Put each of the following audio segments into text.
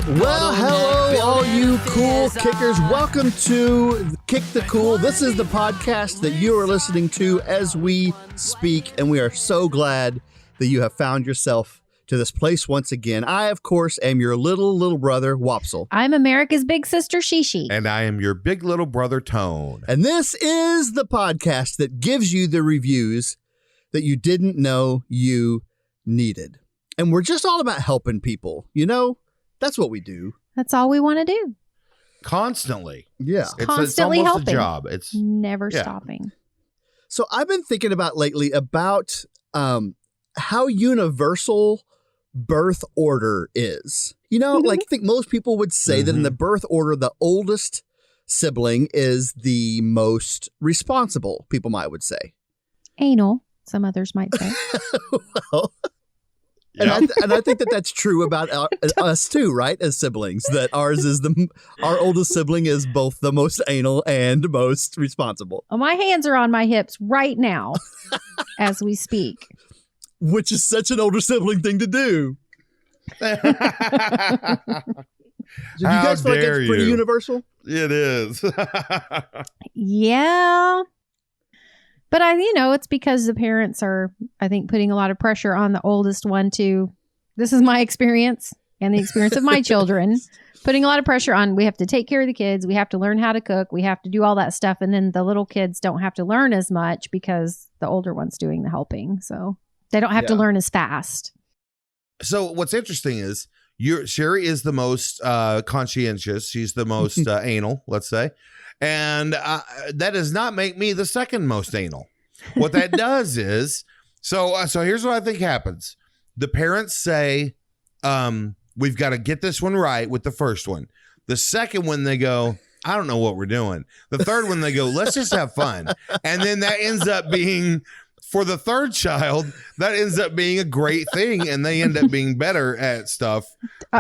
Well, hello, all you cool kickers. Welcome to Kick the Cool. This is the podcast that you are listening to as we speak, and we are so glad that you have found yourself to this place once again. I, of course, am your little brother, Wopsle. I'm America's big sister, Shishi. And I am your big little brother, Tone. And this is the podcast that gives you the reviews that you didn't know you needed. And we're just all about helping people, you know? That's what we do. That's all we want to do. Constantly. Yeah. Constantly it's almost helping. a job. It's never stopping. So I've been thinking about lately about how universal birth order is. You know, like I think most people would say that in the birth order, the oldest sibling is the most responsible, people would say. Anal, some others might say. Well, and I think that that's true about us too, right? As siblings, that ours is our oldest sibling is both the most anal and most responsible. Well, my hands are on my hips right now as we speak. Which is such an older sibling thing to do. Do you guys feel like it's pretty universal? It is. Yeah. But it's because the parents are, I think, putting a lot of pressure on the oldest one to, this is my experience and the experience of my children, putting a lot of pressure on, we have to take care of the kids, we have to learn how to cook, we have to do all that stuff. And then the little kids don't have to learn as much because the older one's doing the helping. So they don't have to learn as fast. So what's interesting is Sherry is the most conscientious. She's the most anal, let's say. And that does not make me the second most anal. What that does is, so here's what I think happens. The parents say, we've got to get this one right with the first one. The second one, they go, I don't know what we're doing. The third one, they go, let's just have fun. And then that ends up being, for the third child, that ends up being a great thing. And they end up being better at stuff.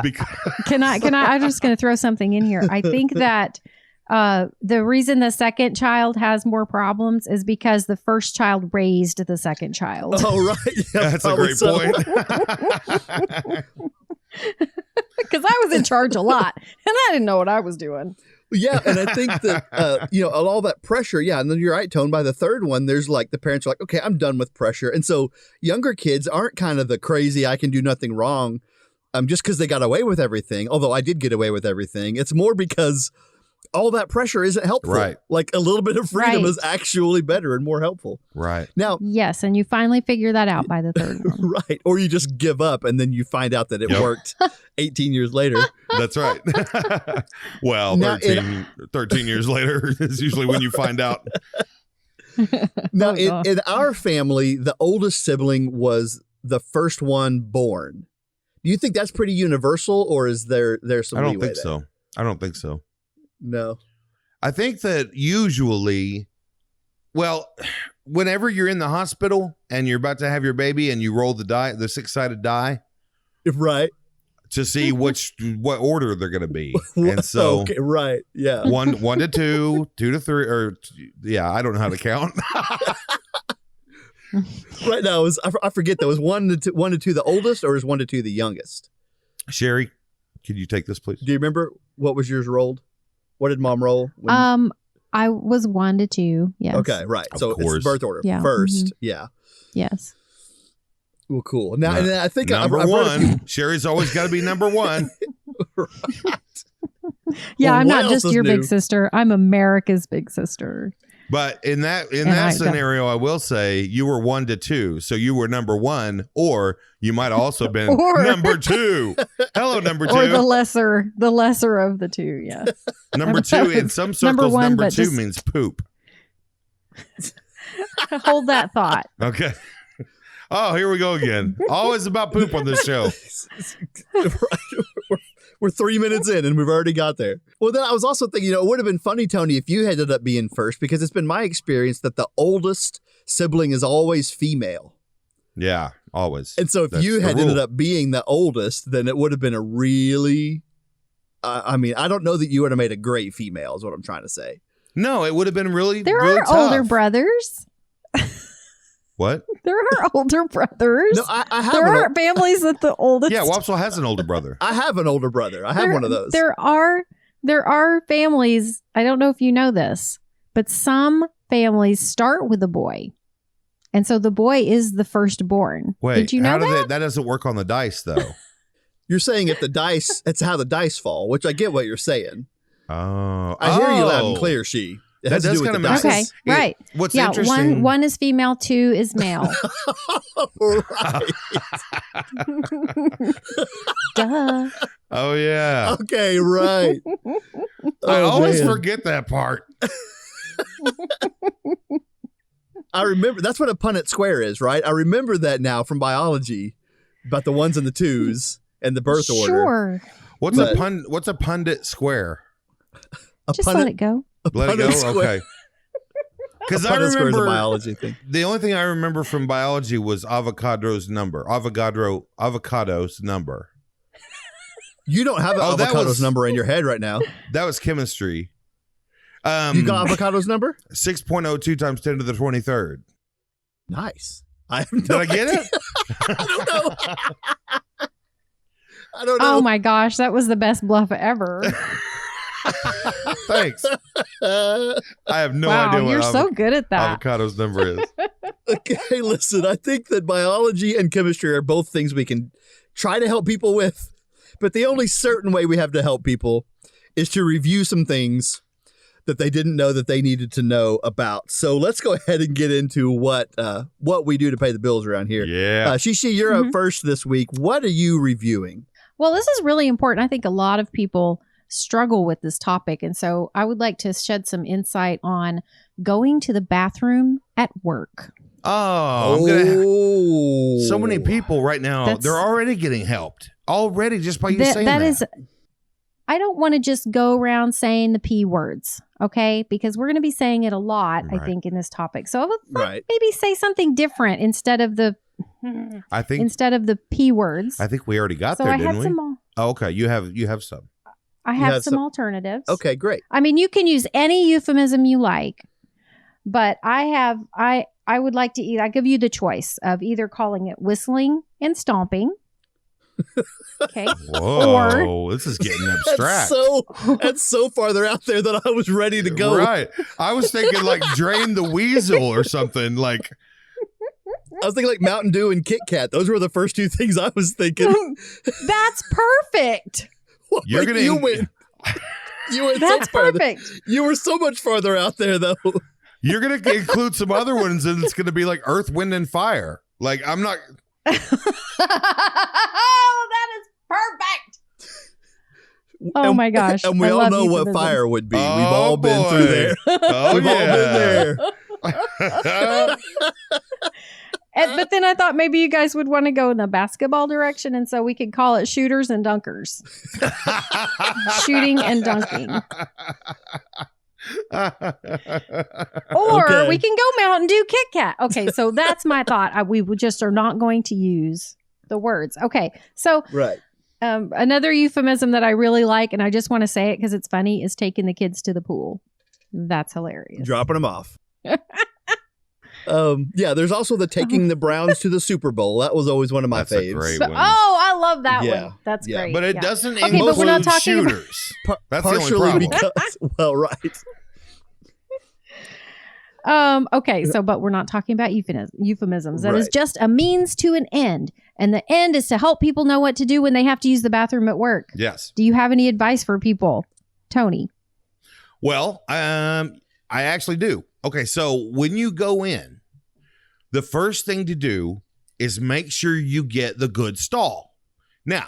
Because I'm just going to throw something in here. I think that the reason the second child has more problems is because the first child raised the second child. Oh, right. Yeah, that's a great point. Because I was in charge a lot and I didn't know what I was doing. Yeah. And I think that, all that pressure. Yeah. And then you're right, Tone. By the third one, there's like the parents are like, okay, I'm done with pressure. And so younger kids aren't kind of the crazy, I can do nothing wrong just because they got away with everything. Although I did get away with everything. It's more because all that pressure isn't helpful. Right. Like a little bit of freedom is actually better and more helpful. Right. Now, yes. And you finally figure that out by the third one. Right. Or you just give up and then you find out that it worked 18 years later. That's right. Well, now, 13 years later is usually when you find out. Now, in our family, the oldest sibling was the first one born. Do you think that's pretty universal, or is there some leeway there? I don't think so. No. I think that usually, well, whenever you're in the hospital and you're about to have your baby and you roll the six-sided die. Right. To see what order they're going to be. And so, okay, right. Yeah. One to two, 2 to 3, or I don't know how to count. Right now, I forget that was 1 to 2 the oldest, or is 1 to 2 the youngest? Sherry, could you take this, please? Do you remember what was yours rolled? What did Mom roll? I was 1 to 2. Yes. Okay, right. So it's birth order first. Yeah. Yes. Well, cool. Now, and I think number one. Sherry's always got to be number one. Right. Yeah, well, I'm not just your big sister. I'm America's big sister. But in that scenario, I will say you were 1 to 2, so you were number 1, or you might have also been number 2. Hello, number 2. Or the lesser of the two. Yes. Number 2 in some circles. Number 2 means poop. Hold that thought. Okay. Oh, here we go again. Always about poop on this show. We're 3 minutes in and we've already got there. Well, then I was also thinking, it would have been funny, Tony, if you ended up being first, because it's been my experience that the oldest sibling is always female. Yeah, always. And so if you had ended up being the oldest, then it would have been a really, I don't know that you would have made a great female is what I'm trying to say. No, it would have been really, there really are tough. Older brothers. What? There are older brothers. No, I have. There are families that the oldest. Yeah, Wapswell has an older brother. I have an older brother. I have one of those. There are families. I don't know if you know this, but some families start with a boy, and so the boy is the firstborn. Wait, did you know that? That doesn't work on the dice, though. You're saying if the dice, it's how the dice fall, which I get what you're saying. Oh, I hear you loud and clear, She. It has to do with the dice. Okay, right. What's yeah, interesting? one is female, 2 is male. Right. Duh. Oh yeah. Okay, right. I always man. forget that part. I remember that's what a Punnett square is, right? I remember that now from biology about the ones and the twos and the birth order. Sure. What's a pundit square? Just let it go. Let it go. Okay. Because I remember a biology thing. The only thing I remember from biology was avocado's number. Avocado's number. You don't have an avocado's number in your head right now. That was chemistry. You got avocado's number? 6.02 times 10 to the 23rd. Nice. I have no Did I get idea. it? I don't know. I don't know. Oh my gosh, that was the best bluff ever. Thanks. I have no wow, idea what you're so good at that. avocado's number is. Okay, listen, I think that biology and chemistry are both things we can try to help people with, but the only certain way we have to help people is to review some things that they didn't know that they needed to know about. So let's go ahead and get into what we do to pay the bills around here. Yeah. Shishi, you're up first this week. What are you reviewing? Well, this is really important. I think a lot of people struggle with this topic. And so I would like to shed some insight on going to the bathroom at work. So many people right now, they're already getting helped. Already just by you saying that. I don't want to just go around saying the P words, okay? Because we're going to be saying it a lot, Right. I think, in this topic. So let's Right. maybe say something different instead of the P words. I think we already got so there, I didn't had we? some. Oh, okay, you have some. I have some alternatives. Okay, great. I mean, you can use any euphemism you like, but I would like to I give you the choice of either calling it whistling and stomping. Okay. Whoa, this is getting abstract. That's so farther out there than I was ready to go. Right. I was thinking like drain the weasel or something. Like I was thinking like Mountain Dew and Kit Kat. Those were the first two things I was thinking. That's perfect. you're gonna. You went That's so farther. perfect. You were so much farther out there, though. You're gonna include some other ones, and it's gonna be like Earth, Wind, and Fire. Like I'm not. Oh, that is perfect. Oh my gosh. And we all know what fire would be. We've all been boy. through there. Oh, We've all been there. But then I thought maybe you guys would want to go in the basketball direction, and so we could call it shooters and dunkers. Shooting and dunking. Or Okay. we can go Mountain Dew Kit Kat. Okay, so that's my thought. We just are not going to use the words. Okay, so Right. another euphemism that I really like, and I just want to say it because it's funny, is taking the kids to the pool. That's hilarious. Dropping them off. Yeah, there's also the taking the Browns to the Super Bowl. That was always one of my That's a faves. great So, one. I love that Yeah. one. That's Yeah. great. But it Yeah. doesn't Okay, but we're not include talking about- shooters. That's the only Partially problem. because, well, right. Okay, so but we're not talking about euphemisms. That is Right. just a means to an end. And the end is to help people know what to do when they have to use the bathroom at work. Yes. Do you have any advice for people, Tony? Well, I actually do. Okay, so when you go in, the first thing to do is make sure you get the good stall. Now,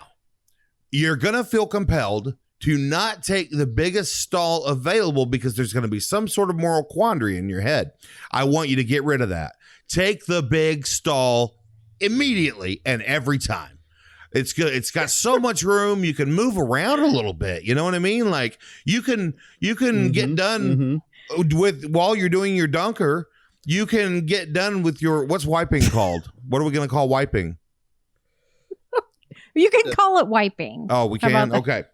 you're going to feel compelled to not take the biggest stall available because there's going to be some sort of moral quandary in your head. I want you to get rid of that. Take the big stall immediately and every time. It's good. It's got so much room. You can move around a little bit. You know what I mean? Like you can get done with while you're doing your dunker. You can get done with your, what's wiping called? What are we going to call wiping? You can call it wiping. Oh, we How about can? that? Okay.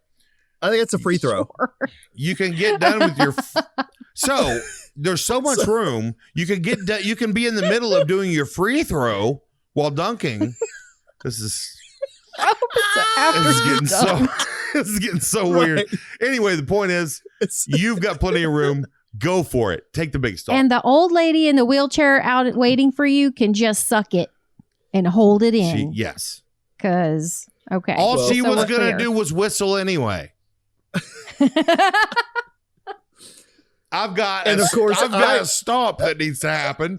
I think it's a free throw. Sure. You can get done with your, so there's so much room. You can you can be in the middle of doing your free throw while dunking. This is this is getting so weird. Anyway, the point is, you've got plenty of room. Go for it. Take the big stall. And the old lady in the wheelchair out waiting for you can just suck it and hold it in. Yes. Because, okay. All she was going to do was whistle anyway. I've got a stomp that needs to happen.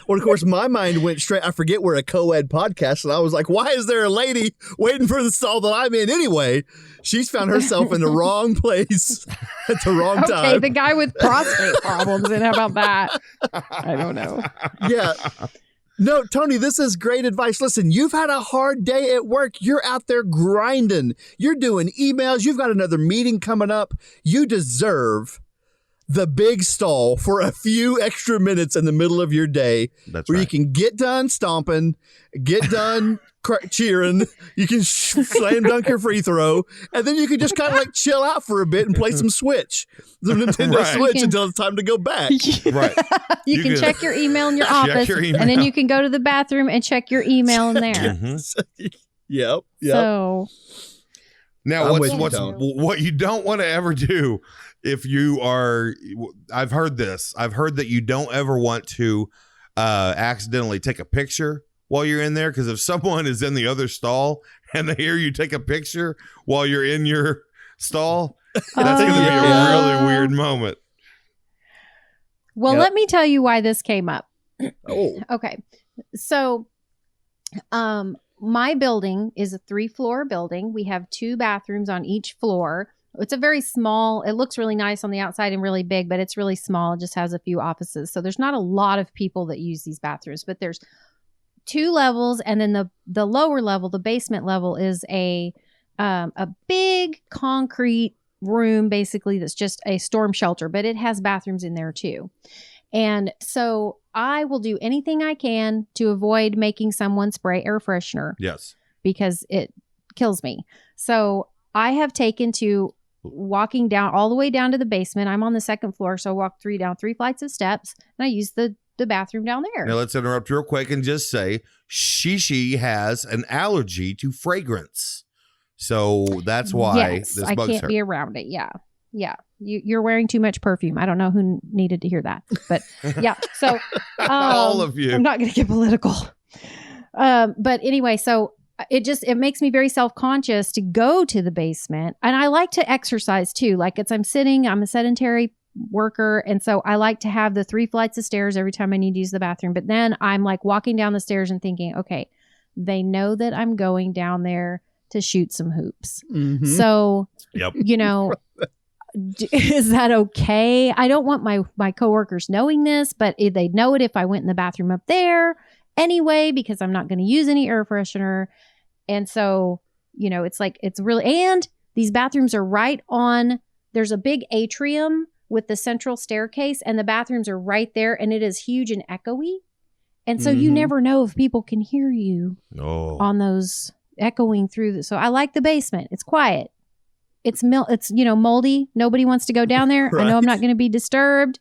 Well, of course, my mind went straight. I forget we're a co-ed podcast, and I was like, why is there a lady waiting for the stall that I'm in anyway? She's found herself in the wrong place at the wrong time. Okay, the guy with prostate problems, and how about that? I don't know. Yeah. No, Tony, this is great advice. Listen, you've had a hard day at work. You're out there grinding. You're doing emails. You've got another meeting coming up. You deserve the big stall for a few extra minutes in the middle of your day. That's where right. You can get done stomping, get done cheering. You can slam dunk your free throw, and then you can just kind of like chill out for a bit and play some Switch, the Nintendo Switch, until it's time to go back. Right. You can check your email in your office, and then you can go to the bathroom and check your email in there. Mm-hmm. Yep. So now, what you don't want to ever do if you are, I've heard that you don't ever want to accidentally take a picture while you're in there, because if someone is in the other stall and they hear you take a picture while you're in your stall, that's going to be a really weird moment. Well, let me tell you why this came up. Oh. Okay. So, my building is a 3-floor building. We have 2 bathrooms on each floor. It's a very small, it looks really nice on the outside and really big, but it's really small. It just has a few offices. So there's not a lot of people that use these bathrooms, but there's 2 levels. And then the lower level, the basement level, is a big concrete room, basically, that's just a storm shelter, but it has bathrooms in there too. And so I will do anything I can to avoid making someone spray air freshener. Yes. Because it kills me. So I have taken to walking down all the way down to the basement. I'm on the 2nd floor, so I walk 3 flights of steps, and I use the bathroom down there. Now let's interrupt real quick and just say she has an allergy to fragrance. So that's why this I bugs can't her. be around it. Yeah. You're wearing too much perfume. I don't know who needed to hear that, but yeah. So all of you. I'm not going to get political. But anyway, so it makes me very self-conscious to go to the basement, and I like to exercise too. Like I'm a sedentary worker, and so I like to have the 3 flights of stairs every time I need to use the bathroom. But then I'm like walking down the stairs and thinking, okay, they know that I'm going down there to shoot some hoops. Mm-hmm. So, is that okay? I don't want my coworkers knowing this, but they'd know it if I went in the bathroom up there anyway, because I'm not going to use any air freshener. And so, it's really, and these bathrooms are right on, there's a big atrium with the central staircase, and the bathrooms are right there, and it is huge and echoey. And so you never know if people can hear you on those echoing through. So I like the basement. It's quiet. It's moldy. Nobody wants to go down there. Right. I know I'm not going to be disturbed.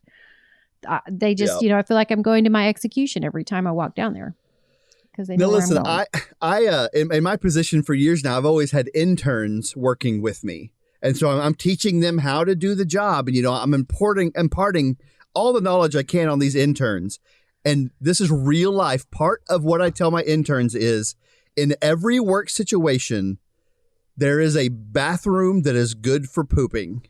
They just, I feel like I'm going to my execution every time I walk down there. Because they know where I'm going. I in my position for years now, I've always had interns working with me. And so I'm teaching them how to do the job. And, I'm imparting all the knowledge I can on these interns. And this is real life. Part of what I tell my interns is, in every work situation, there is a bathroom that is good for pooping.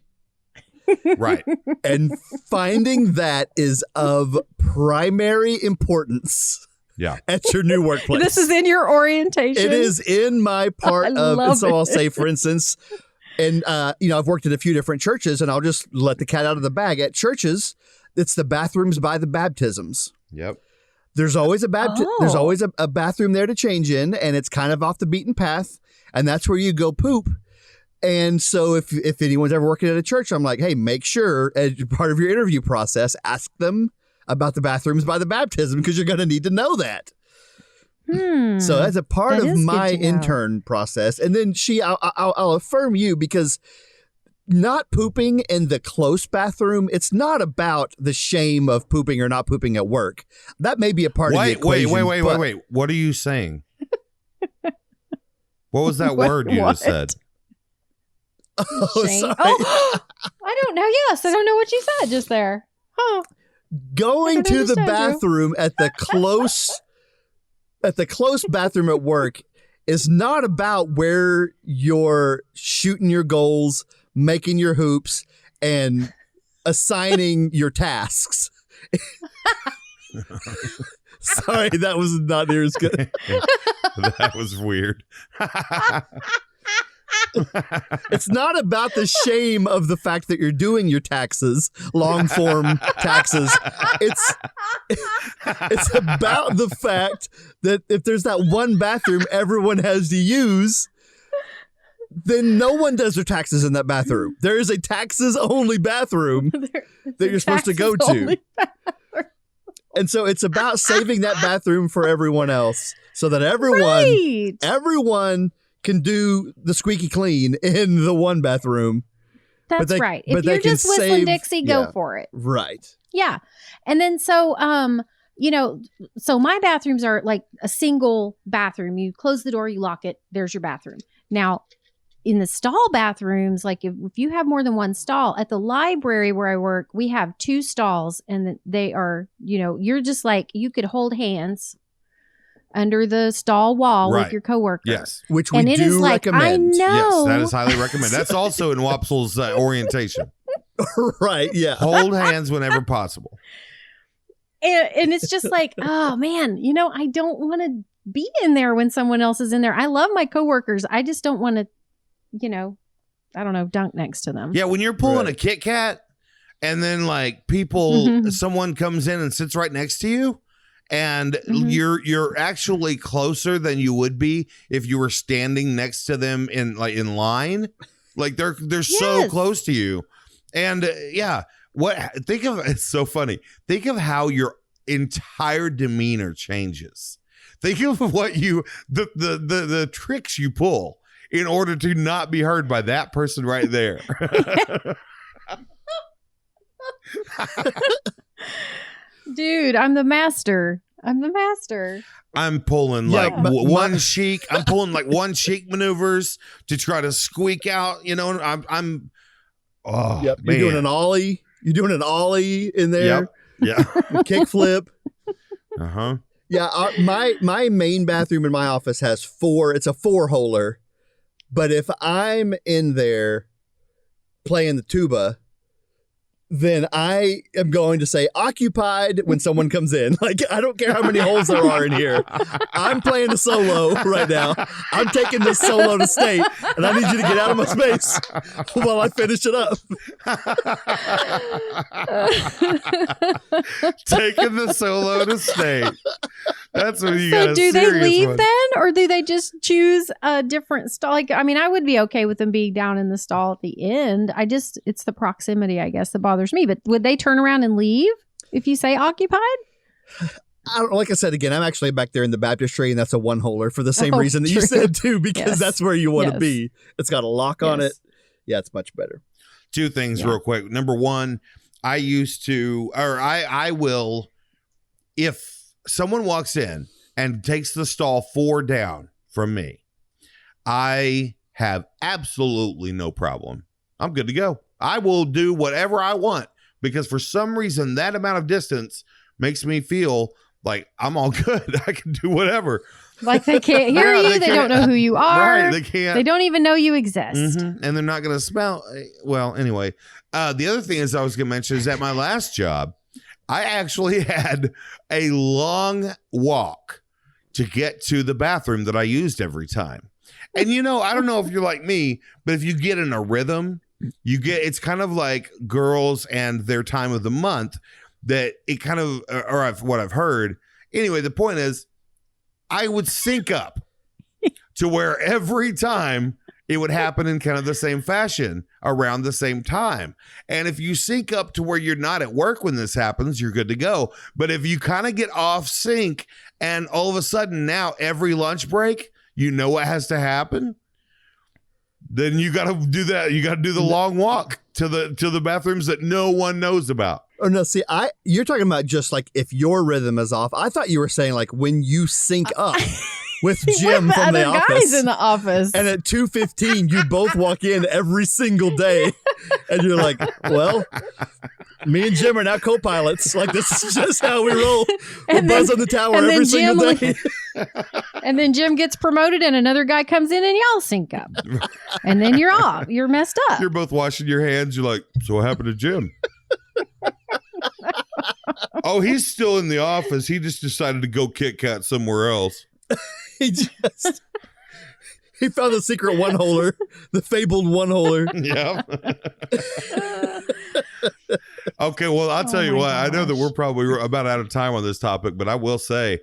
Right. And finding that is of primary importance. Yeah. At your new workplace. This is in your orientation. It is in my part of, and so I'll say, for instance, and I've worked at a few different churches, and I'll just let the cat out of the bag. At churches, it's the bathrooms by the baptisms. Yep. There's always there's always a bathroom there to change in, and it's kind of off the beaten path, and that's where you go poop. And so if anyone's ever working at a church, I'm like, hey, make sure as part of your interview process, ask them about the bathrooms by the baptism, because you're going to need to know that. So that's a part of my intern process. And then I'll affirm you, because not pooping in the close bathroom, it's not about the shame of pooping or not pooping at work. That may be a part of the equation. Wait. What are you saying? What was that word you just said? Oh, sorry. Oh, I don't know. Yes, I don't know what you said just there. Huh. Going to the bathroom at the close bathroom at work is not about where you're shooting your goals, making your hoops, and assigning your tasks. Sorry, that was not near as good. That was weird. It's not about the shame of the fact that you're doing your taxes, long form taxes. It's about the fact that if there's that one bathroom everyone has to use, then no one does their taxes in that bathroom. There is a taxes only bathroom that you're supposed to go to. And so it's about saving that bathroom for everyone else so that everyone can do the squeaky clean in the one bathroom. That's right. If you're just whistling Dixie, go for it. Right. Yeah. And then so my bathrooms are like a single bathroom. You close the door, you lock it, there's your bathroom. Now, in the stall bathrooms, like if you have more than one stall, at the library where I work, we have 2 stalls, and they are, you're just like, you could hold hands under the stall wall with your coworker. Yes. Which we do recommend. I know. Yes, that is highly recommended. That's also in Wopsel's orientation. Right, yeah. Hold hands whenever possible. And it's just like, oh, man, I don't want to be in there when someone else is in there. I love my coworkers. I just don't want to, I don't know, dunk next to them. Yeah, when you're pulling a Kit Kat and then like someone comes in and sits right next to you, and you're actually closer than you would be if you were standing next to them in line. Like they're so close to you. And it's so funny. Think of how your entire demeanor changes. Think of what the tricks you pull in order to not be heard by that person right there. Dude, I'm the master. I'm pulling one cheek. I'm pulling like one cheek maneuvers to try to squeak out. I'm. Oh, yep. Man. You're doing an ollie. You're doing an ollie in there. Yep. Yeah. Kick flip. Uh-huh. Yeah. My main bathroom in my office has 4. It's a 4-holer. But if I'm in there playing the tuba, then I am going to say occupied when someone comes in. Like, I don't care how many holes there are in here. I'm playing a solo right now. I'm taking this solo to state, and I need you to get out of my space while I finish it up. Taking the solo to state. That's what you got. So do they leave then, or do they just choose a different stall? Like, I mean, I would be okay with them being down in the stall at the end. It's the proximity, I guess, that bothers me. But would they turn around and leave if you say occupied? Like I said, again, I'm actually back there in the baptistry, and that's a 1-holer for the same reason that you said too, because that's where you want to be. It's got a lock on it. Yeah, it's much better. 2 things real quick. Number 1, I will, if someone walks in and takes the stall 4 down from me, I have absolutely no problem. I'm good to go. I will do whatever I want, because for some reason that amount of distance makes me feel like I'm all good. I can do whatever. Like they can't hear you. They don't know who you are. Right, they can't. They don't even know you exist. And they're not going to smell. Well, anyway, the other thing is I was going to mention is at my last job, I actually had a long walk to get to the bathroom that I used every time. And, I don't know if you're like me, but if you get in a rhythm, it's kind of like girls and their time of the month that it kind of, what I've heard. Anyway, the point is I would sync up to where every time it would happen in kind of the same fashion around the same time. And if you sync up to where you're not at work when this happens, you're good to go. But if you kind of get off sync and all of a sudden now every lunch break, what has to happen? then you got to do that. You got to do the long walk to the bathrooms that no one knows about. Oh no, see, you're talking about just like if your rhythm is off. I thought you were saying like when you sync up with Jim from the office. Guys in the office. And at 2:15, you both walk in every single day, and you're like, "Well, me and Jim are now co-pilots. Like this is just how we roll. We'll buzz on the tower every single day." And then Jim gets promoted, and another guy comes in, and y'all sync up, and then you're off. You're messed up. You're both washing your hands. You're like, "So what happened to Jim?" Oh, he's still in the office. He just decided to go Kit Kat somewhere else. he found the secret one-holer, the fabled one-holer. Yeah. Okay, well, I'll tell you what. I know that we're probably about out of time on this topic, but I will say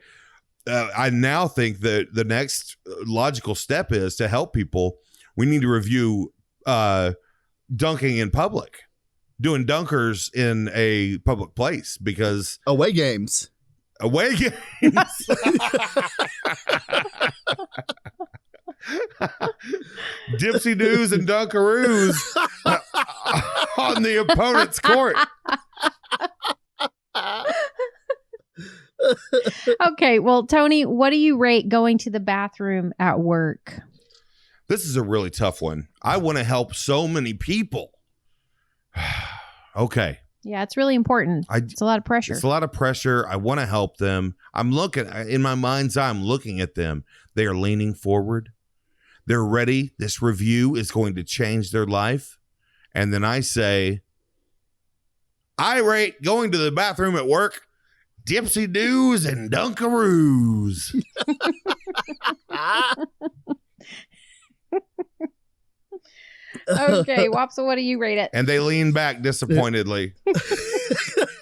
I now think that the next logical step is to help people. We need to review dunking in public. Doing dunkers in a public place because away games. Dipsy doos and dunkaroos on the opponent's court. Okay, well, Tony, what do you rate going to the bathroom at work? This is a really tough one. I want to help so many people. Okay. Yeah, it's really important. It's a lot of pressure. It's a lot of pressure. I want to help them. I'm looking in my mind's eye. I'm looking at them. They are leaning forward. They're ready. This review is going to change their life. And then I say, I rate going to the bathroom at work, dipsy doos and dunkaroos. Okay, Wopsle, what do you rate it? And they lean back disappointedly.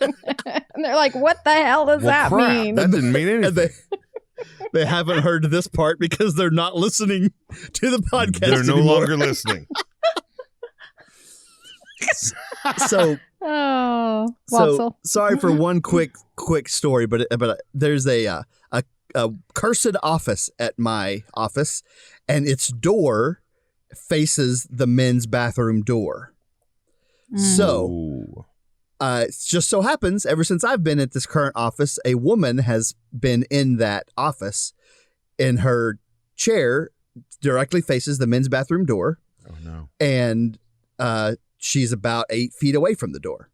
And they're like, what the hell does that mean? That didn't mean anything. They haven't heard this part because they're not listening to the podcast They're no anymore. longer listening. So, Wopsle. Sorry for one quick story, but there's a cursed office at my office, and its door faces the men's bathroom door. So it just so happens ever since I've been at this current office, a woman has been in that office in her chair directly faces the men's bathroom door. Oh no. And she's about 8 feet away from the door.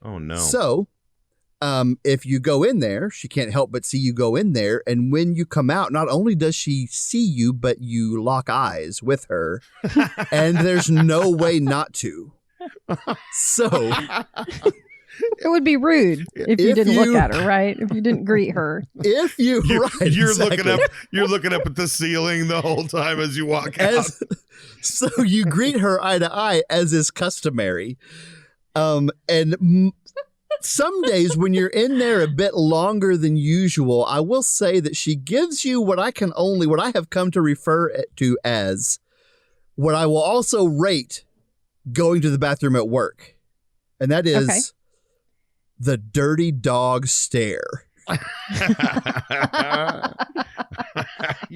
Oh no. So if you go in there, she can't help but see you go in there. And when you come out, not only does she see you, but you lock eyes with her. And there's no way not to. So it would be rude if you didn't look at her, right? If you didn't greet her. You're exactly. looking up at the ceiling the whole time as you walk out. So you greet her eye to eye as is customary. Some days when you're in there a bit longer than usual, I will say that she gives you what I have come to refer to as what I will also rate going to the bathroom at work. And that is the dirty dog stare. You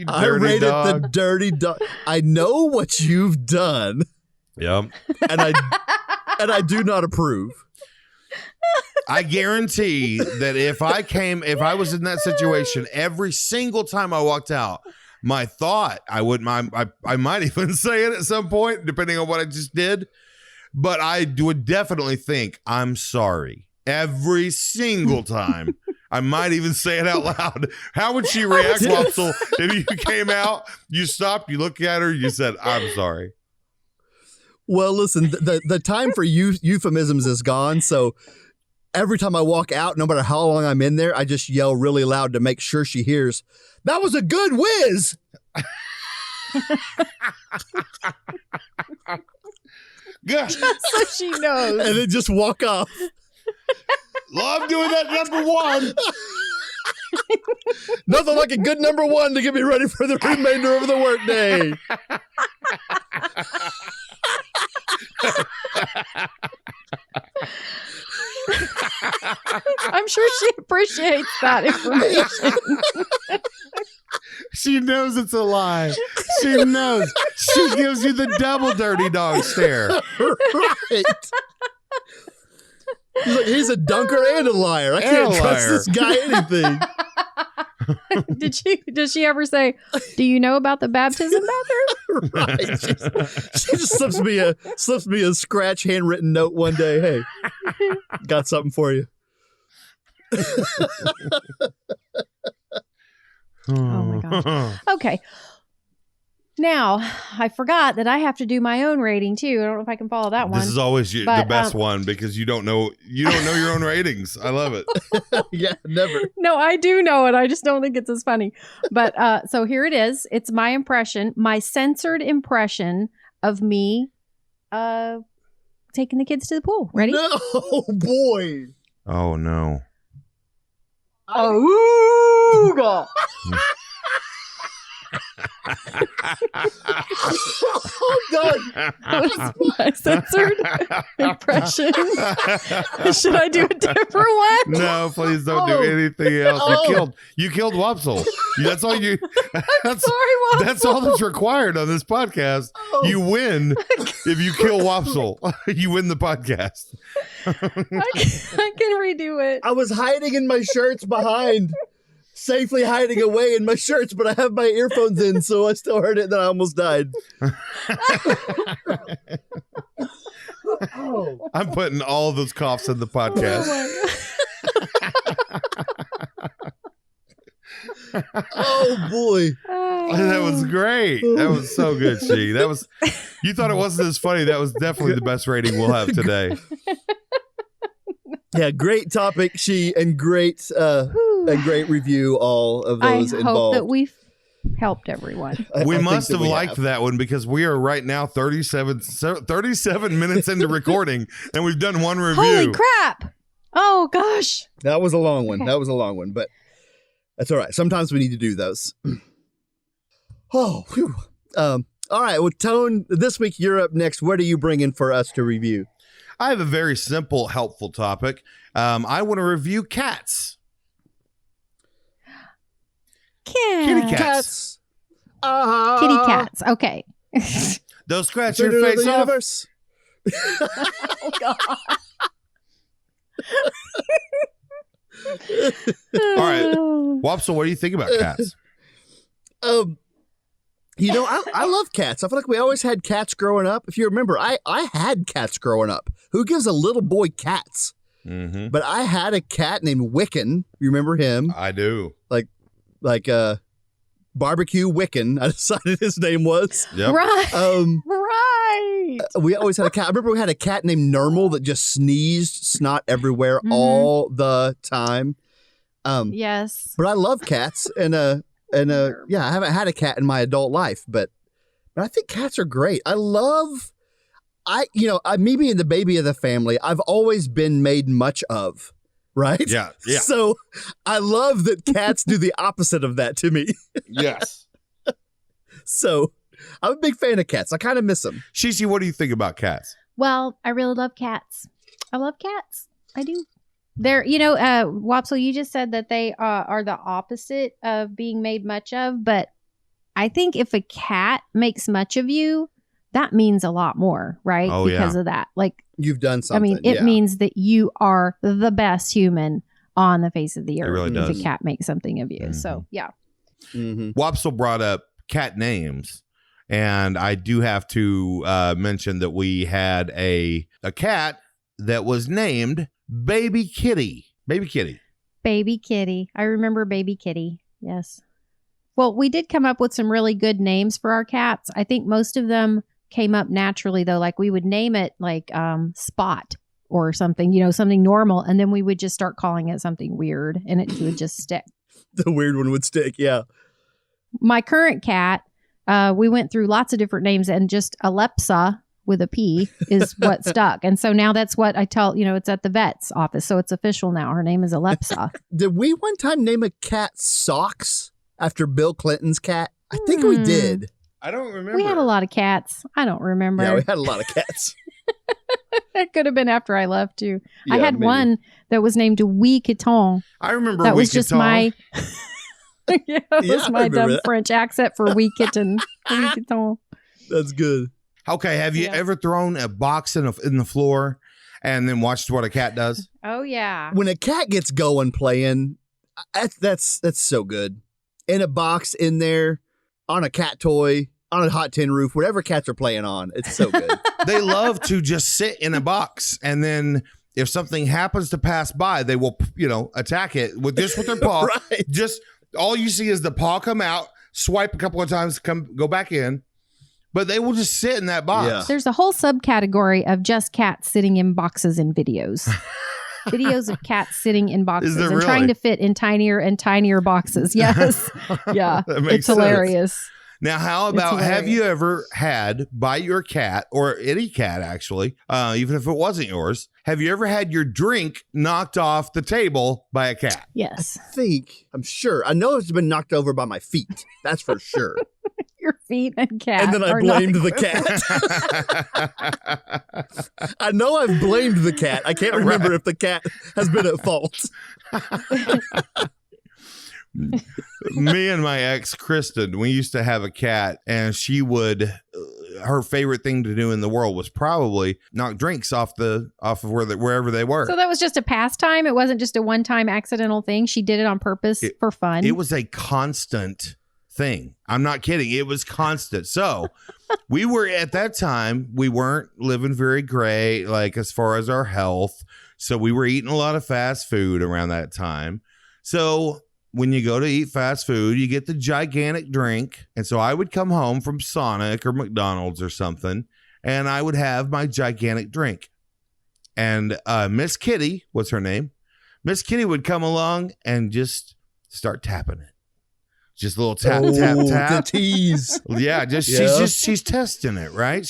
I dirty rated dog. the dirty dog. I know what you've done. Yep. And I do not approve. I guarantee that if I was in that situation, every single time I walked out, my thought, I might even say it at some point, depending on what I just did, but I would definitely think, I'm sorry. Every single time. I might even say it out loud. How would she react, Wopsle, if you came out, you stopped, you looked at her, you said, I'm sorry? Well, listen, the time for euphemisms is gone, so every time I walk out, no matter how long I'm in there, I just yell really loud to make sure she hears, that was a good whiz! Good. So she knows. And then just walk off. Love doing that number one. Nothing like a good number one to get me ready for the remainder of the workday. I'm sure she appreciates that information. She knows it's a lie. She knows. She She gives you the double dirty dog stare. Right. He's like, he's a dunker and a liar. I can't trust this guy anything. Did she ever say, do you know about the baptism bathroom? Right. She just slips me a scratch handwritten note one day. Hey, got something for you. Oh my gosh. Okay. Now, I forgot that I have to do my own rating too. I don't know if I can follow that one. This is always the best one because you don't know your own ratings. I love it. Yeah, never. No, I do know it. I just don't think it's as funny. But so here it is. It's my impression, my censored impression of me taking the kids to the pool. Ready? No, boy. Oh no. Oh, God. Oh, God. That was my censored impression. Should I do a different one? No, please don't do anything else. You killed Wopsle. That's all you. That's, Sorry, Wopsle. That's all that's required on this podcast. Oh. You win if you kill Wopsle. You win the podcast. I can redo it. I was hiding in my shirts behind, safely hiding away in my shirts, but I have my earphones in, so I still heard it, and then I almost died. Oh. I'm putting all those coughs in the podcast. Oh boy. That was great. That was so good, She. That was. You thought it wasn't as funny. That was definitely the best rating we'll have today. Yeah, great topic, She, and great review. All of those involved. I hope that we've helped everyone. We must have liked that one because we are right now 37 minutes into recording, and we've done one review. Holy crap! Oh gosh, that was a long one. Okay. That was a long one, but that's all right. Sometimes we need to do those. Oh, whew. All right. Well, Tone, this week you're up next. What are you bringing for us to review? I have a very simple, helpful topic. I want to review cats. Kitty cats. Kitty cats. Okay. They'll scratch your face off. Universe. Oh God. All right. Wopsle, what do you think about cats? You know, I love cats. I feel like we always had cats growing up. If you remember, I had cats growing up. Who gives a little boy cats? Mm-hmm. But I had a cat named Wiccan. You remember him? I do. Like Barbecue Wiccan, I decided his name was. Yep. Right. Right. We always had a cat. I remember we had a cat named Nermal that just sneezed snot everywhere all the time. Yes. But I love cats, and yeah, I haven't had a cat in my adult life, but I think cats are great. Me being the baby of the family, I've always been made much of, right? Yeah. So I love that cats do the opposite of that to me. Yes. So I'm a big fan of cats. I kind of miss them. Shishi, what do you think about cats? Well, I really love cats. I love cats. I do. They're, Wopsle, you just said that they are the opposite of being made much of, but I think if a cat makes much of you, that means a lot more, right? Oh, because of that. Like, you've done something. I mean, it means that you are the best human on the face of the earth. It really does. If a cat makes something of you. So, yeah. Mm-hmm. Wopsle brought up cat names, and I do have to mention that we had a cat that was named Baby Kitty. Baby Kitty. Baby Kitty. I remember Baby Kitty. Yes. Well, we did come up with some really good names for our cats. I think most of them came up naturally, though. Like we would name it like Spot or something, something normal. And then we would just start calling it something weird and it would just stick. The weird one would stick. Yeah. My current cat, we went through lots of different names and just Alepsa with a P is what stuck. And so now that's what I tell, it's at the vet's office. So it's official now. Her name is Alepsa. Did we one time name a cat Socks after Bill Clinton's cat? I think we did. I don't remember. We had a lot of cats. I don't remember. Yeah, we had a lot of cats. It could have been after I left too. Yeah, I had maybe. one that was named Wee Caton. I remember That Wee was just Caton. my that was I my remember dumb that. French accent for Wee Kitten. Wee Caton. That's good. Okay, have you Yeah. ever thrown a box in the floor and then watched what a cat does? Oh yeah. When a cat gets going playing, that's so good. In a box in there, on a cat toy, on a hot tin roof, whatever cats are playing on, it's so good. They love to just sit in a box, and then if something happens to pass by, they will, attack it with their paw. Right. Just all you see is the paw come out, swipe a couple of times, go back in, but they will just sit in that box. Yeah. There's a whole subcategory of just cats sitting in boxes in videos. Videos of cats sitting in boxes there and really? trying to fit in tinier and tinier boxes. Yes. Yeah. That makes It's sense. hilarious. Now, how about, have you ever had by your cat, or any cat actually, even if it wasn't yours, have you ever had your drink knocked off the table by a cat? Yes. I'm sure. I know it's been knocked over by my feet. That's for sure. Your feet and cat. And then I are blamed not- the cat. I know I've blamed the cat. I can't remember if the cat has been at fault. Me and my ex, Kristen, we used to have a cat, and she would, her favorite thing to do in the world was probably knock drinks off of wherever they were. So that was just a pastime. It wasn't just a one-time accidental thing. She did it on purpose for fun. It was a constant thing. I'm not kidding. It was constant. So we were, at that time, we weren't living very great, like as far as our health. So we were eating a lot of fast food around that time. So when you go to eat fast food, you get the gigantic drink. And so I would come home from Sonic or McDonald's or something, and I would have my gigantic drink. And Miss Kitty, what's her name? Miss Kitty would come along and just start tapping it. Just a little tap, tap, tap. The tease. Yeah, she's testing it, right?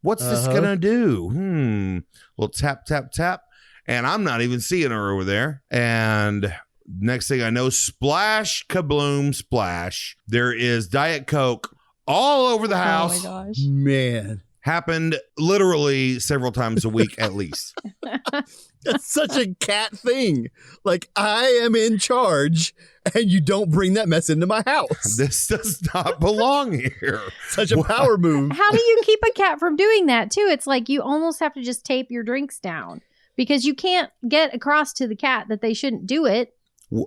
What's this gonna do? Little tap, tap, tap. And I'm not even seeing her over there. And next thing I know, splash, kabloom, splash. There is Diet Coke all over the house. Oh my gosh. Man. Happened literally several times a week at least. That's such a cat thing. Like, I am in charge, and you don't bring that mess into my house. This does not belong here. Such a power move. How do you keep a cat from doing that too? It's like you almost have to just tape your drinks down because you can't get across to the cat that they shouldn't do it.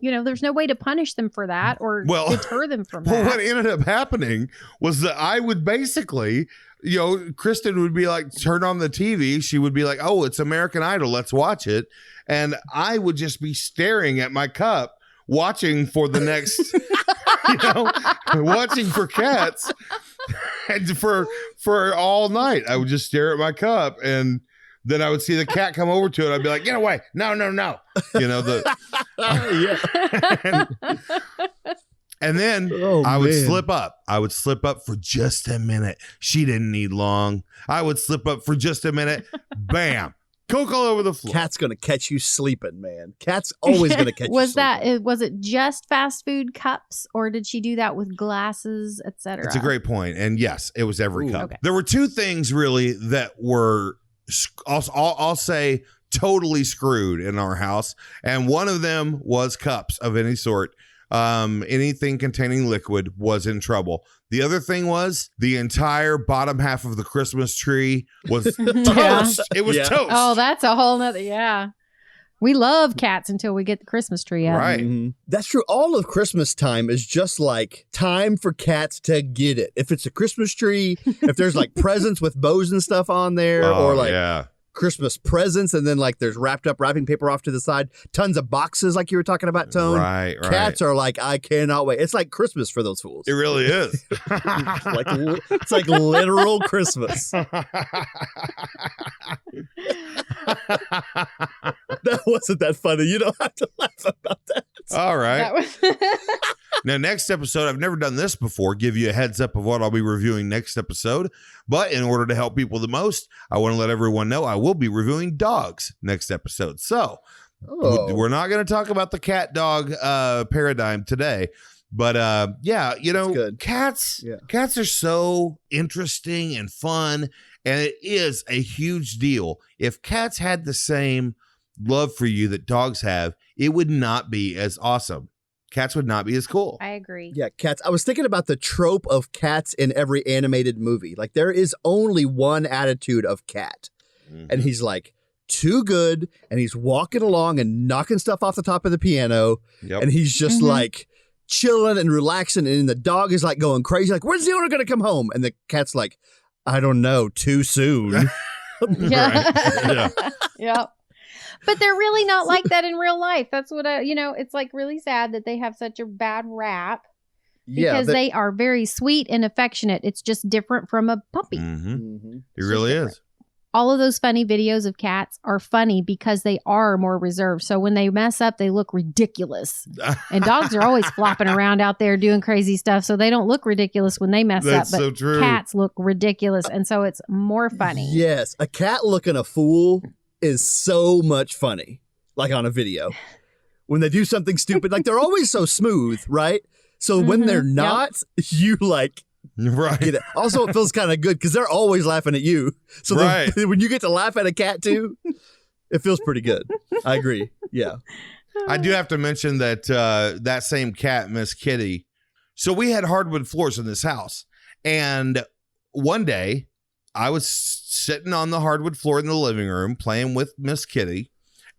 There's no way to punish them for that or deter them from that. Well, what ended up happening was that I would basically, Kristen would be like, turn on the TV. She would be like, oh, it's American Idol. Let's watch it. And I would just be staring at my cup, watching for the next, watching for cats. And for all night, I would just stare at my cup, and then I would see the cat come over to it. I'd be like, get away. No. And then I would slip up. I would slip up for just a minute. She didn't need long. I would slip up for just a minute. Bam. Coke all over the floor. Cat's going to catch you sleeping, man. Cat's always going to catch you sleeping. Was it just fast food cups, or did she do that with glasses, etc.? That's a great point. And yes, it was every cup. Okay. There were two things really that were, I'll say, totally screwed in our house. And one of them was cups of any sort. Anything containing liquid was in trouble. The other thing was the entire bottom half of the Christmas tree was toast. It was toast. Oh, that's a whole nother. Yeah. We love cats until we get the Christmas tree out. Right. Mm-hmm. That's true. All of Christmas time is just like time for cats to get it. If it's a Christmas tree, if there's like presents with bows and stuff on there, or like Christmas presents, and then like there's wrapping paper off to the side, tons of boxes like you were talking about, Tone. Right. Cats are like, I cannot wait. It's like Christmas for those fools. It really is. It's like literal Christmas. That wasn't that funny. You don't have to laugh about that. All right. Now, next episode, I've never done this before. Give you a heads up of what I'll be reviewing next episode. But in order to help people the most, I want to let everyone know I will be reviewing dogs next episode. So we're not going to talk about the cat dog paradigm today. But cats are so interesting and fun, and it is a huge deal. If cats had the same love for you that dogs have, it would not be as awesome. cats would not be as cool. I agree. Yeah, cats. I was thinking about the trope of cats in every animated movie. Like, there is only one attitude of cat. And he's like too good, and he's walking along and knocking stuff off the top of the piano. And he's just like chilling and relaxing, and the dog is like going crazy, like, when's the owner gonna come home? And the cat's like, I don't know, too soon. Yeah. Yeah. But they're really not like that in real life. That's what it's like really sad that they have such a bad rap. Because they are very sweet and affectionate. It's just different from a puppy. It really is. All of those funny videos of cats are funny because they are more reserved. So when they mess up, they look ridiculous. And dogs are always flopping around out there doing crazy stuff. So they don't look ridiculous when they mess up. But so true. Cats look ridiculous. And so it's more funny. Yes. A cat looking a fool is so much funny. Like on a video. When they do something stupid, like they're always so smooth, right? So when they're not, you like... Right. Also, it feels kind of good because they're always laughing at you. So when you get to laugh at a cat too, it feels pretty good. I agree. Yeah. I do have to mention that that same cat, Miss Kitty. So we had hardwood floors in this house. And one day I was sitting on the hardwood floor in the living room playing with Miss Kitty.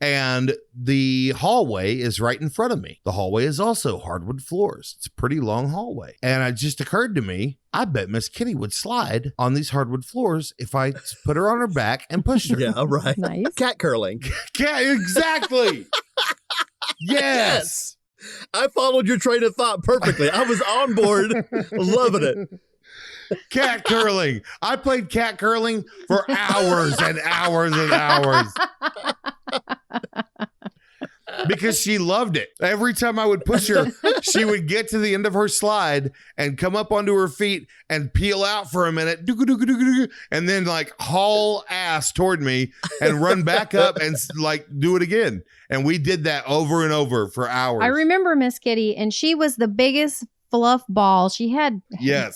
And the hallway is right in front of me. The hallway is also hardwood floors. It's a pretty long hallway. And it just occurred to me, I bet Miss Kitty would slide on these hardwood floors if I put her on her back and pushed her. Yeah, right. Nice. Cat curling. Cat, exactly. Yes. I followed your train of thought perfectly. I was on board, loving it. Cat curling. I played cat curling for hours and hours and hours. Because she loved it. Every time I would push her, she would get to the end of her slide and come up onto her feet and peel out for a minute, and then like haul ass toward me and run back up and like do it again. And we did that over and over for hours. I remember Miss Kitty, and she was the biggest fluff ball. She had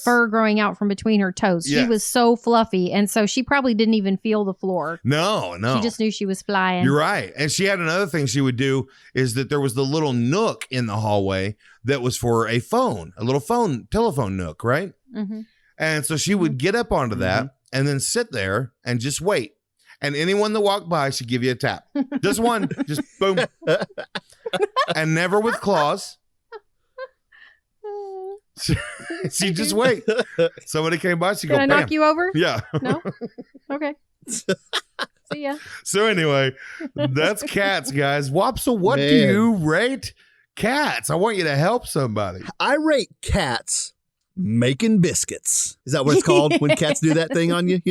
fur growing out from between her toes. She was so fluffy, and so she probably didn't even feel the floor. No. She just knew she was flying. You're right. And she had another thing she would do is that there was the little nook in the hallway that was for a phone, a little telephone nook, right? And so she would get up onto that and then sit there and just wait. And anyone that walked by, she'd give you a tap. Just one, just boom. And never with claws. She just wait. Somebody came by, she go, Can I knock you over? Yeah. No? Okay. See ya. So anyway, that's cats, guys. Wopsa, what do you rate cats? I want you to help somebody. I rate cats making biscuits. Is that what it's called when cats do that thing on you,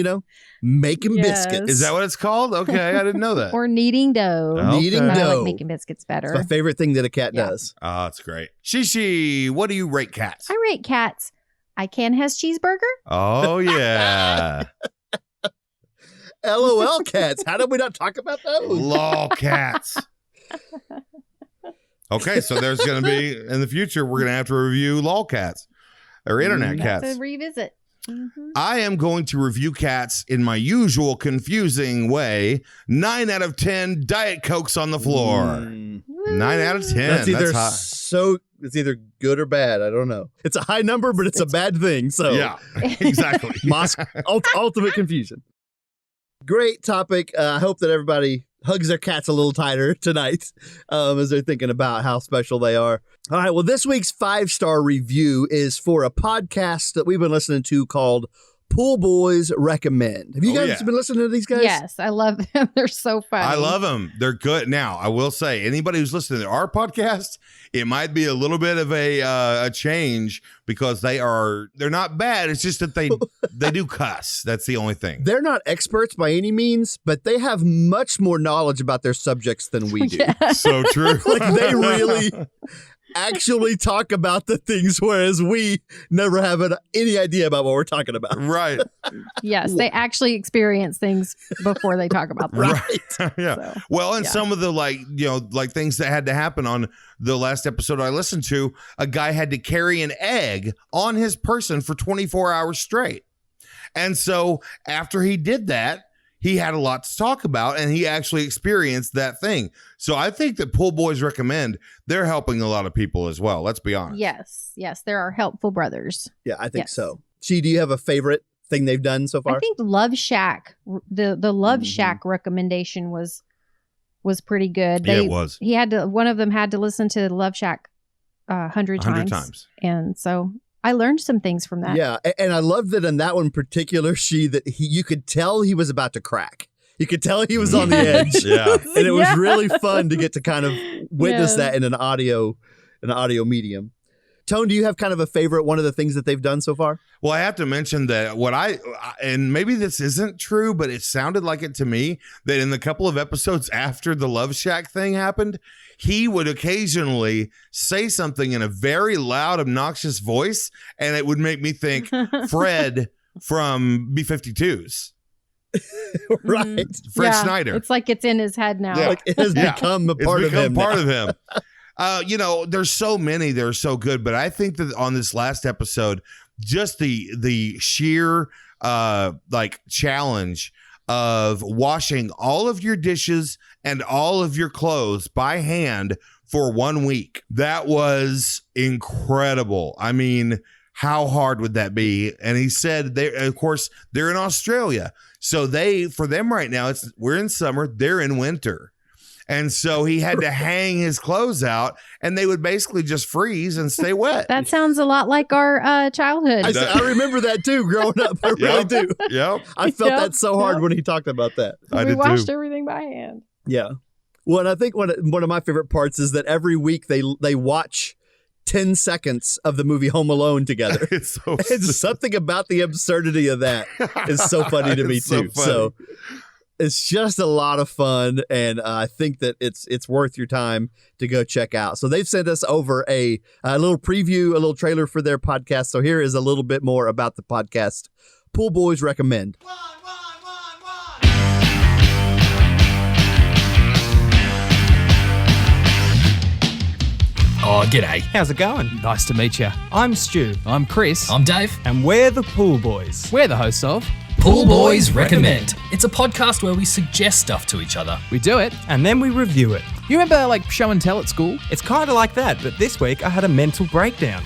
Making biscuits. Is that what it's called? Okay, I didn't know that. Or kneading dough. Okay. Kneading I dough. like making biscuits better. It's my favorite thing that a cat does. Oh, that's great. Shishi, what do you rate cats? I rate cats. I can has cheeseburger. Oh, yeah. LOL cats. How did we not talk about those? Lol cats. Okay, so there's going to be, in the future, we're going to have to review lol cats or internet cats. That's a revisit. I am going to review cats in my usual confusing way. 9 out of 10 Diet Cokes on the floor. 9 out of 10. That's either high. it's either good or bad. I don't know. It's a high number, but it's a bad thing. So yeah, exactly. Ultimate confusion. Great topic. I hope that everybody hugs their cats a little tighter tonight as they're thinking about how special they are. All right. Well, this week's 5-star review is for a podcast that we've been listening to called Pool Boys Recommend. Have you guys been listening to these guys? Yes, I love them. They're so funny. I love them. They're good. Now, I will say, anybody who's listening to our podcast, it might be a little bit of a change because they're not bad. It's just that they do cuss. That's the only thing. They're not experts by any means, but they have much more knowledge about their subjects than we do. So true. Like they really actually talk about the things, whereas we never have any idea about what we're talking about. Right. Yes, they actually experience things before they talk about them. Right. Yeah. So, well, and some of the like things that had to happen on the last episode I listened to, a guy had to carry an egg on his person for 24 hours straight. And so after he did that, he had a lot to talk about, and he actually experienced that thing. So I think that Pool Boys Recommend, they're helping a lot of people as well. Let's be honest. Yes, there are helpful brothers. Yeah, I think so. She, do you have a favorite thing they've done so far? I think Love Shack, the Love Shack recommendation was pretty good. It was. One of them had to listen to Love Shack 100 times. And so I learned some things from that. Yeah, and I love that in that one in particular, you could tell he was about to crack. You could tell he was on the edge. Yeah. And it was really fun to get to kind of witness that in an audio medium. Tone, do you have kind of a favorite, one of the things that they've done so far? Well, I have to mention that and maybe this isn't true, but it sounded like it to me, that in the couple of episodes after the Love Shack thing happened, he would occasionally say something in a very loud, obnoxious voice, and it would make me think Fred from B-52s. Right. Fred Schneider. It's like it's in his head now. Yeah. Like it has become a part of him. Part of him. There's so many that are so good, but I think that on this last episode, just the sheer challenge of washing all of your dishes and all of your clothes by hand for 1 week. That was incredible. I mean, how hard would that be? And he said, of course, they're in Australia. So for them right now, we're in summer, they're in winter. And so he had to hang his clothes out, and they would basically just freeze and stay wet. That sounds a lot like our childhood. I remember that too, growing up. I really do. Yep. I felt that so hard when he talked about that. We washed everything by hand. Yeah. Well, and I think one of my favorite parts is that every week they watch 10 seconds of the movie Home Alone together. It's something about the absurdity of that is so funny to me too. So it's just a lot of fun, and I think that it's worth your time to go check out. So they've sent us over a little preview, a little trailer for their podcast. So here is a little bit more about the podcast. Pool Boys Recommend. Oh, g'day. How's it going? Nice to meet you. I'm Stu. I'm Chris. I'm Dave. And we're the Pool Boys. We're the hosts of Pool Boys Recommend. It's a podcast where we suggest stuff to each other. We do it. And then we review it. You remember like show and tell at school? It's kind of like that, but this week I had a mental breakdown.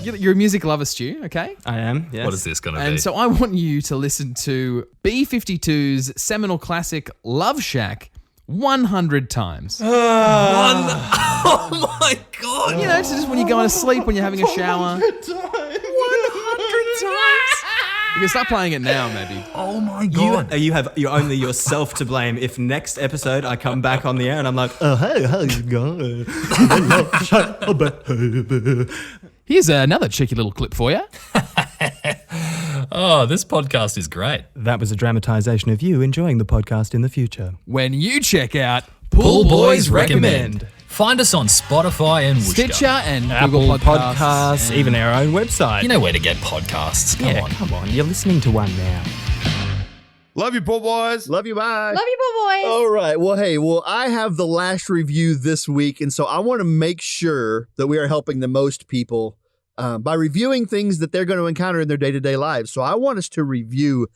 You're a music lover, Stu, okay? I am, yes. What is this going to be? And so I want you to listen to B-52's seminal classic Love Shack 100 times. Oh my God. You know, it's just when you're going to sleep, when you're having a shower. 100 times. You can start playing it now, maybe. Oh my God. You're only yourself to blame if next episode I come back on the air and I'm like, oh, hey, how's it going? Here's another cheeky little clip for you. Oh, this podcast is great. That was a dramatization of you enjoying the podcast in the future. When you check out Pool Boys Recommend. Find us on Spotify and Wooshka. Stitcher and Apple Google Podcasts, even our own website. You know where to get podcasts. Come on. You're listening to one now. Love you, Pool Boys. Love you, bye. Love you, Pool Boys. All right. Well, hey, I have the last review this week, and so I want to make sure that we are helping the most people by reviewing things that they're going to encounter in their day-to-day lives. So I want us to review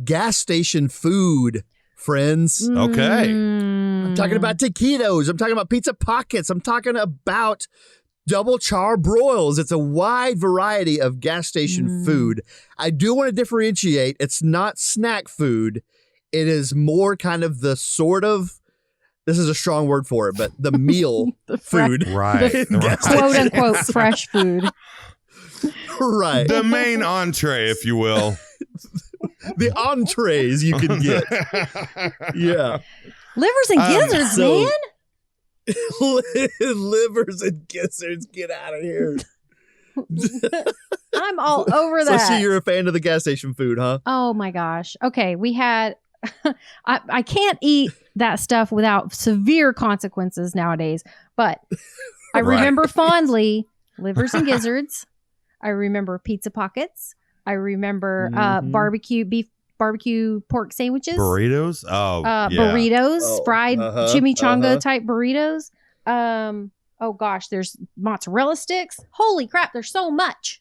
gas station food, friends. Okay. I'm talking about taquitos. I'm talking about pizza pockets. I'm talking about double char broils. It's a wide variety of gas station food. I do want to differentiate. It's not snack food. It is more kind of the sort of, this is a strong word for it, but the meal food. Right. Quote unquote fresh food. Right. The main entree, if you will. The entrees you can get. Yeah. Livers and gizzards, man. Livers and gizzards, get out of here. I'm all over that. So you're a fan of the gas station food, huh? Oh my gosh. Okay, we had I can't eat that stuff without severe consequences nowadays, but I remember fondly livers and gizzards. I remember pizza pockets. I remember barbecue pork sandwiches. Burritos? Oh, yeah. Burritos, fried chimichanga type burritos. Oh gosh, there's mozzarella sticks. Holy crap, there's so much.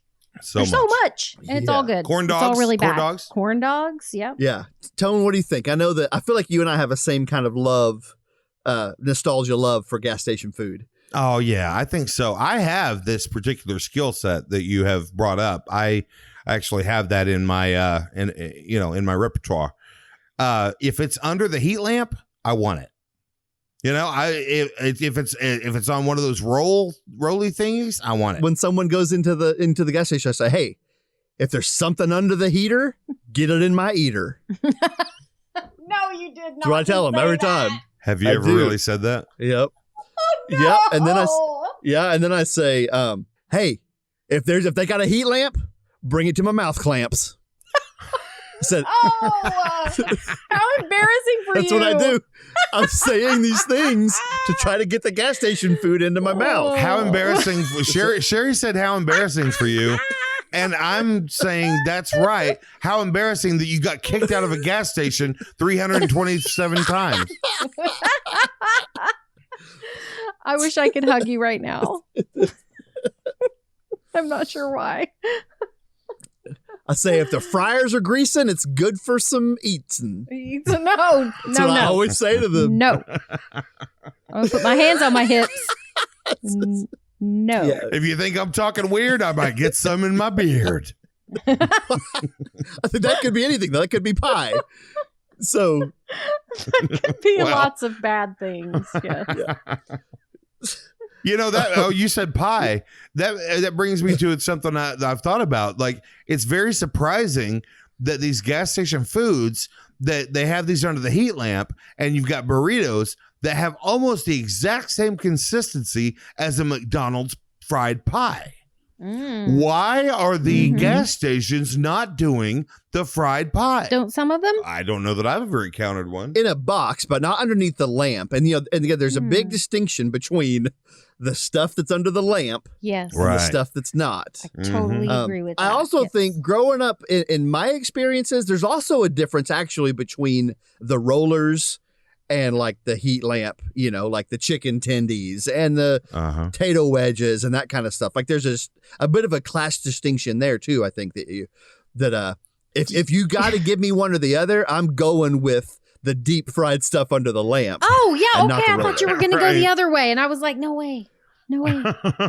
There's so much, and it's all good. Corn It's all dogs? really Corn bad. dogs? Corn dogs. Yep. Yeah. Tone, what do you think? I know that I feel like you and I have a same kind of love, nostalgia love for gas station food. Oh yeah, I think so. I have this particular skill set that you have brought up. I actually have that in my in my repertoire. If it's under the heat lamp, I want it. If it's on one of those rolly thingies, I want it. When someone goes into the gas station, I say, "Hey, if there's something under the heater, get it in my eater." No, you did not. That's what I tell them every time. Have you I ever do. really said that? Yep. Oh, no. Yep. And then I say, "Hey, if they got a heat lamp, bring it to my mouth clamps." I said, how embarrassing for that's you. what I do. I'm saying these things to try to get the gas station food into my mouth. How embarrassing. Sherry said how embarrassing for you. And I'm saying that's right. How embarrassing that you got kicked out of a gas station 327 times. I wish I could hug you right now. I'm not sure why. I say if the fryers are greasing, it's good for some eating. No. That's what I always say to them. No. I'll put my hands on my hips. No. Yeah. If you think I'm talking weird, I might get some in my beard. I think that could be anything, though. That could be pie. So It could be lots of bad things. Yes. You know that? Oh, you said pie. That brings me to something that I've thought about. Like, it's very surprising that these gas station foods that they have these under the heat lamp, and you've got burritos that have almost the exact same consistency as a McDonald's fried pie. Why are the gas stations not doing the fried pie? Don't some of them? I don't know that I've ever encountered one. in a box, but not underneath the lamp. And again, there's a big distinction between the stuff that's under the lamp Yes. and Right. the stuff that's not. I totally agree with that. I also Yes. think growing up in my experiences, there's also a difference actually between the rollers and like the heat lamp, like the chicken tendies and the potato wedges and that kind of stuff. Like there's a bit of a class distinction there too. I think if you got to give me one or the other, I'm going with the deep fried stuff under the lamp. Oh, yeah. and not Okay. the I thought you were going to go Right. the other way. And I was like, no way. No way.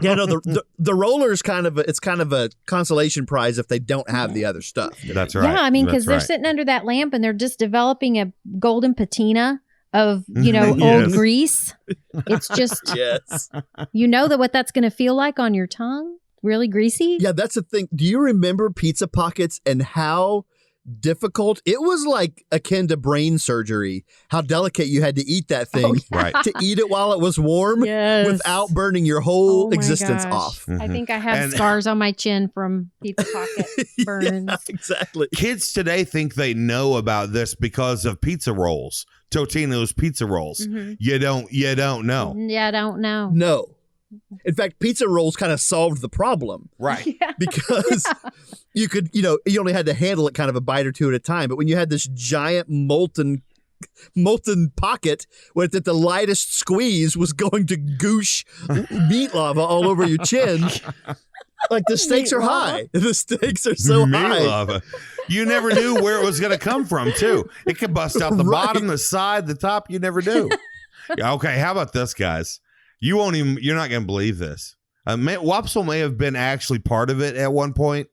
Yeah, no, the roller's kind of a consolation prize if they don't have the other stuff. That's right. Yeah. I mean, because That's they're right. sitting under that lamp and they're just developing a golden patina of, Yes. old grease. It's just, Yes. what that's going to feel like on your tongue. Really greasy. Yeah, that's the thing. Do you remember pizza pockets and how difficult it was? Like akin to brain surgery, how delicate you had to eat that thing Right. to eat it while it was warm Yes. without burning your whole Oh my existence gosh. off. I think I have And- scars on my chin from pizza pocket burns. Yeah, exactly. Kids today think they know about this because of pizza rolls, Totino's pizza rolls. You don't know. Yeah, I don't know. No. In fact, pizza rolls kind of solved the problem. Right. Because you could, you only had to handle it kind of a bite or two at a time. But when you had this giant molten pocket where that the lightest squeeze was going to goosh meat lava all over your chin, like the stakes Meat are lava? high. The stakes are so Meat high. lava. You never knew where it was going to come from, too. It could bust out the Right. bottom, the side, the top. You never do. Yeah, okay, how about this, guys? You're not going to believe this. Wopsle may have been actually part of it at one point.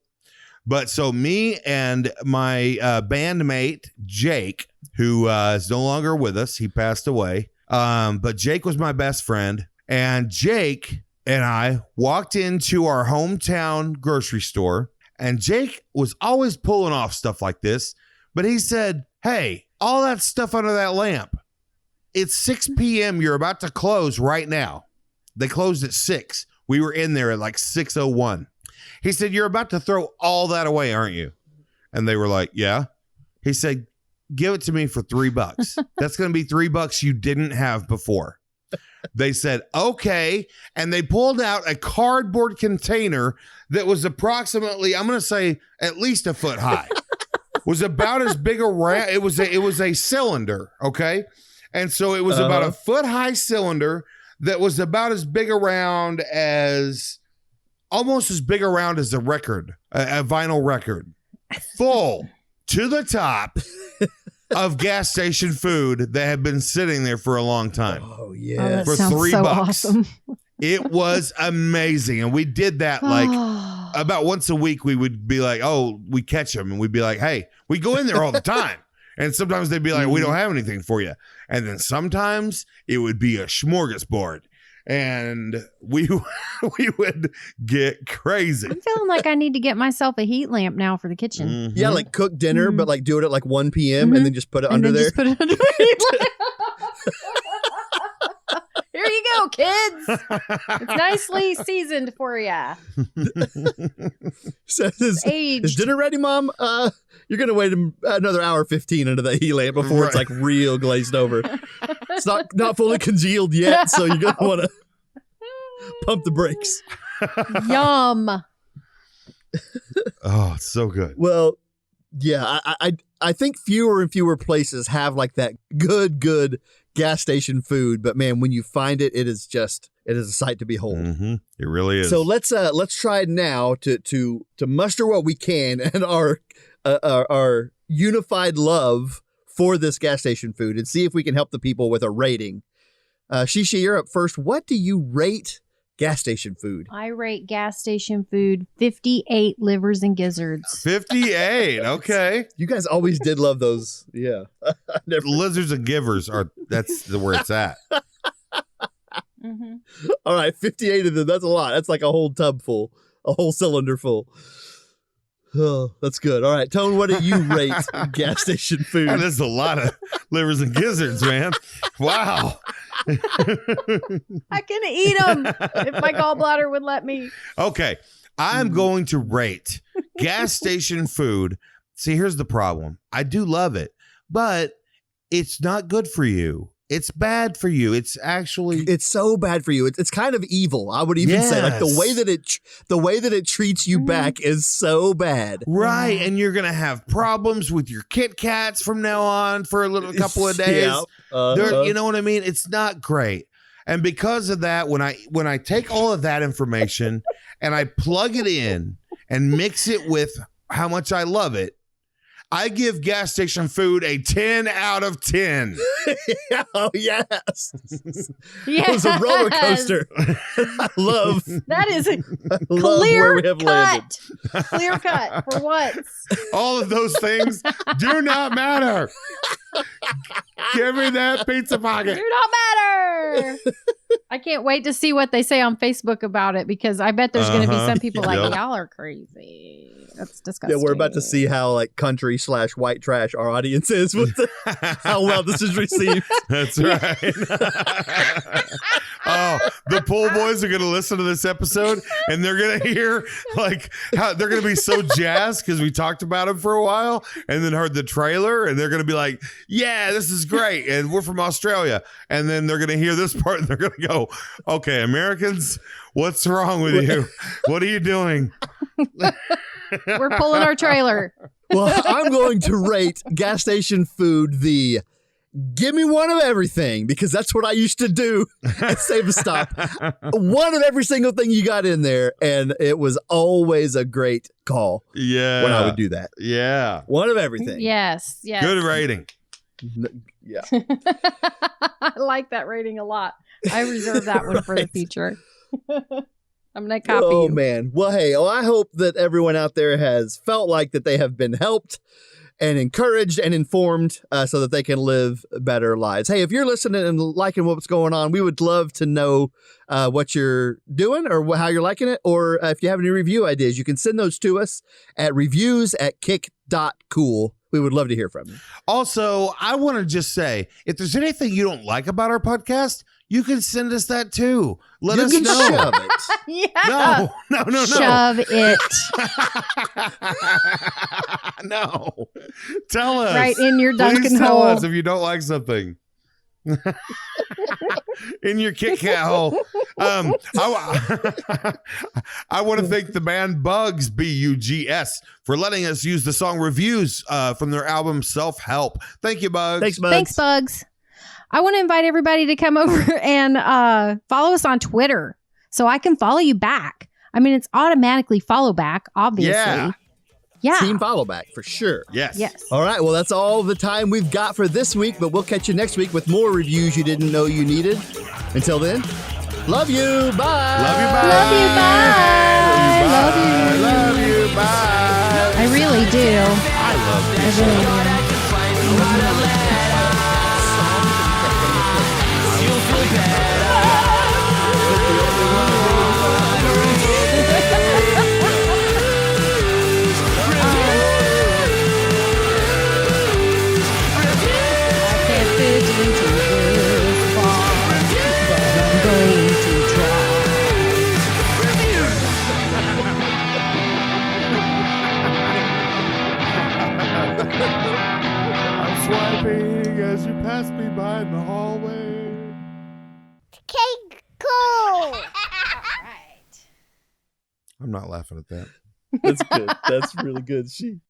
But so me and my bandmate, Jake, who is no longer with us, he passed away. But Jake was my best friend. And Jake and I walked into our hometown grocery store. And Jake was always pulling off stuff like this. But he said, hey, all that stuff under that lamp. It's 6 p.m. You're about to close right now. They closed at 6. We were in there at like 6:01. He said, you're about to throw all that away, aren't you? And they were like, yeah. He said, give it to me for $3. That's going to be $3 you didn't have before. They said, okay. And they pulled out a cardboard container that was approximately, I'm going to say at least a foot high. Was about as big around. It was a cylinder. Okay. And so it was about a foot high cylinder that was about as big around as almost as big around as a record, a vinyl record, full to the top of gas station food that had been sitting there for a long time. Oh, Oh, yeah. that For sounds $3. so awesome. It was amazing. And we did that like about once a week. We would be like, oh, we catch them. And we'd be like, hey, we go in there all the time. And sometimes they'd be like, we don't have anything for you. And then sometimes it would be a smorgasbord. And we would get crazy. I'm feeling like I need to get myself a heat lamp now for the kitchen. Mhm. Yeah, like cook dinner, but like do it at like 1 p.m. and then just put it under And then there. just put it under the heat lamp. Here you go, kids. It's nicely seasoned for you. Says, is Aged. dinner ready, Mom? You're going to wait another hour 15 under the heat lamp before it's like real glazed over. It's not fully congealed yet, so you're going to want to pump the brakes. Yum. Oh, it's so good. Well, yeah, I think fewer and fewer places have like that good gas station food, but man, when you find it, it is a sight to behold. Mm-hmm. It really is. So let's try now to muster what we can and our unified love for this gas station food and see if we can help the people with a rating. Shisha, you're up first. What do you rate gas station food? I rate gas station food 58 livers and gizzards. 58. Okay. You guys always did love those. Yeah. Lizards and givers that's where it's at. Mm-hmm. All right, 58 of them. That's a lot. That's like a whole tub full, a whole cylinder full. Oh, that's good. All right, Tone, what do you rate gas station food? And there's a lot of livers and gizzards, man. Wow. I can eat them if my gallbladder would let me. Okay. I'm going to rate gas station food. See, here's the problem. I do love it, but it's not good for you. It's bad for you. It's so bad for you. It's kind of evil. I would even say like the way that it treats you back is so bad. Right. And you're going to have problems with your Kit Kats from now on for a couple of days. Yeah. You know what I mean? It's not great. And because of that, when I take all of that information and I plug it in and mix it with how much I love it, I give gas station food a 10 out of 10. Oh, yes. Yes. It was a roller coaster. I love That is a where clear we have landed. cut. Clear cut for what? All of those things do not matter. Give me that pizza pocket. Do not matter. I can't wait to see what they say on Facebook about it because I bet there's going to be some people like, Yep. y'all are crazy. That's disgusting. Yeah, we're about to see how like country/white trash our audience is with how well this is received. That's right. Oh, the pool boys are going to listen to this episode and they're going to hear like how they're going to be so jazzed because we talked about them for a while and then heard the trailer and they're going to be like, yeah, this is great. And we're from Australia. And then they're going to hear this part and they're going to go, okay, Americans, what's wrong with you? What are you doing? We're pulling our trailer. Well, I'm going to rate gas station food the give me one of everything because that's what I used to do at Save a Stop. One of every single thing you got in there, and it was always a great call. Yeah. When I would do that. Yeah. One of everything. Yes. Yes. Good rating. Yeah. I like that rating a lot. I reserve that one for the future. I'm going to copy Oh, you. man. Well, hey, I hope that everyone out there has felt like that they have been helped and encouraged and informed so that they can live better lives. Hey, if you're listening and liking what's going on, we would love to know what you're doing or how you're liking it. Or if you have any review ideas, you can send those to us at reviews@kick.cool. We would love to hear from you. Also, I want to just say, if there's anything you don't like about our podcast, you can send us that too. Let us know. Shove it. Yeah. No. Shove it No. Tell us. right in your Please Dunkin' tell hole. us if you don't like something. In your Kit Kat hole. I want to thank the band Bugs, BUGS, for letting us use the song Reviews from their album Self Help. Thank you, Bugs. Thanks, Bugs. Thanks, Bugs. I want to invite everybody to come over and follow us on Twitter so I can follow you back. I mean, it's automatically follow back, obviously. Yeah. Yeah. Team follow back for sure. Yes. Yes. All right. Well, that's all the time we've got for this week, but we'll catch you next week with more reviews you didn't know you needed. Until then, love you. Bye. Love you. Bye. Love you. Bye. Love you. Love you. Bye. I really do. I love you. I really do. I'm swiping as you pass me by in the hallway. Cake cool. I'm not laughing at that. That's good. That's really good. She